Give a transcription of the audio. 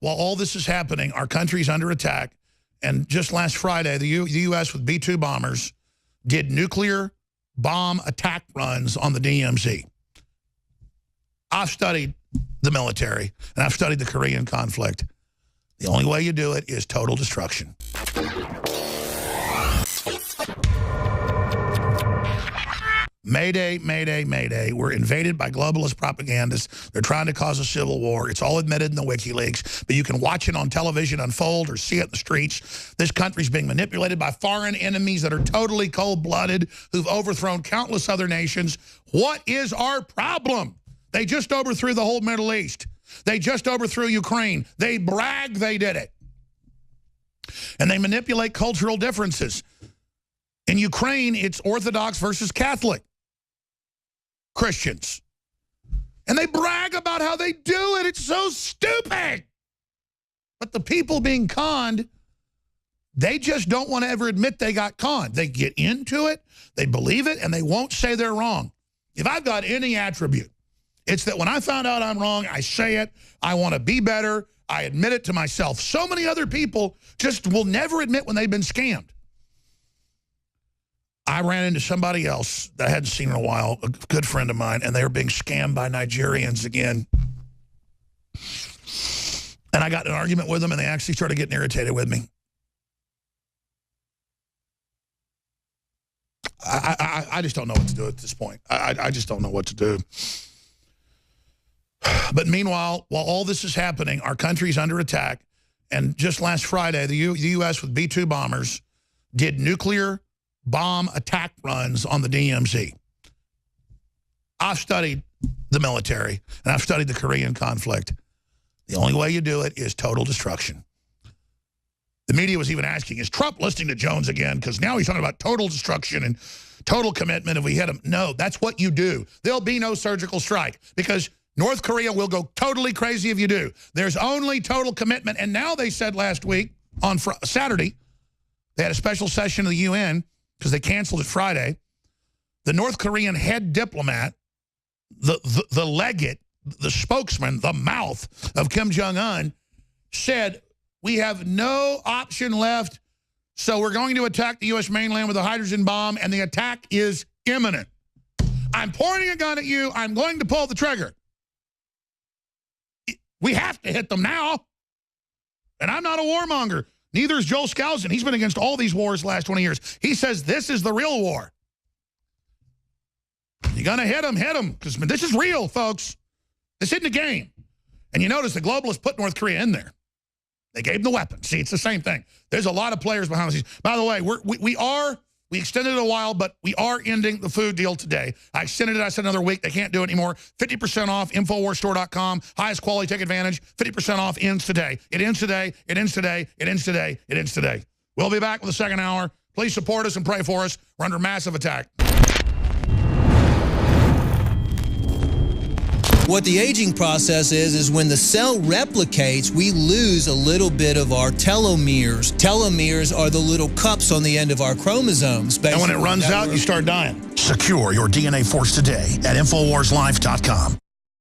while all this is happening, our country's under attack. And just last Friday, the U.S. with B-2 bombers did nuclear bomb attack runs on the DMZ. I've studied the military, and I've studied the Korean conflict. The only way you do it is total destruction. Mayday, mayday, mayday. We're invaded by globalist propagandists. They're trying to cause a civil war. It's all admitted in the WikiLeaks, but you can watch it on television unfold or see it in the streets. This country's being manipulated by foreign enemies that are totally cold-blooded, who've overthrown countless other nations. What is our problem? They just overthrew the whole Middle East. They just overthrew Ukraine. They brag they did it. And they manipulate cultural differences. In Ukraine, it's Orthodox versus Catholic Christians. And they brag about how they do it. It's so stupid. But the people being conned, they just don't want to ever admit they got conned. They get into it, they believe it, and they won't say they're wrong. If I've got any attribute, it's that when I found out I'm wrong, I say it. I want to be better. I admit it to myself. So many other people just will never admit when they've been scammed. I ran into somebody else that I hadn't seen in a while, a good friend of mine, and they were being scammed by Nigerians again. And I got in an argument with them, and they actually started getting irritated with me. I just don't know what to do at this point. I just don't know what to do. But meanwhile, while all this is happening, our country's under attack. And just last Friday, the U.S. with B-2 bombers did nuclear bomb attack runs on the DMZ. I've studied the military, and I've studied the Korean conflict. The only way you do it is total destruction. The media was even asking, is Trump listening to Jones again? Because now he's talking about total destruction and total commitment if we hit him. No, that's what you do. There'll be no surgical strike because North Korea will go totally crazy if you do. There's only total commitment. And now they said last week on Saturday, they had a special session of the UN because they canceled it Friday. The North Korean head diplomat, the legate, the spokesman, the mouth of Kim Jong-un said, we have no option left, so we're going to attack the U.S. mainland with a hydrogen bomb, and the attack is imminent. I'm pointing a gun at you. I'm going to pull the trigger. We have to hit them now. And I'm not a warmonger. Neither is Joel Skousen. He's been against all these wars the last 20 years. He says this is the real war. You're going to hit them, because this is real, folks. This isn't a game. And you notice the globalists put North Korea in there. They gave them the weapons. See, it's the same thing. There's a lot of players behind the scenes. By the way, we extended it a while, but we are ending the food deal today. I extended it. I said another week. They can't do it anymore. 50% off, InfoWarsStore.com. Highest quality, take advantage. 50% off ends today. It ends today. It ends today. It ends today. It ends today. We'll be back with the second hour. Please support us and pray for us. We're under massive attack. What the aging process is when the cell replicates, we lose a little bit of our telomeres. Telomeres are the little cups on the end of our chromosomes. And when it runs out, you start dying. Secure your DNA force today at InfoWarsLife.com.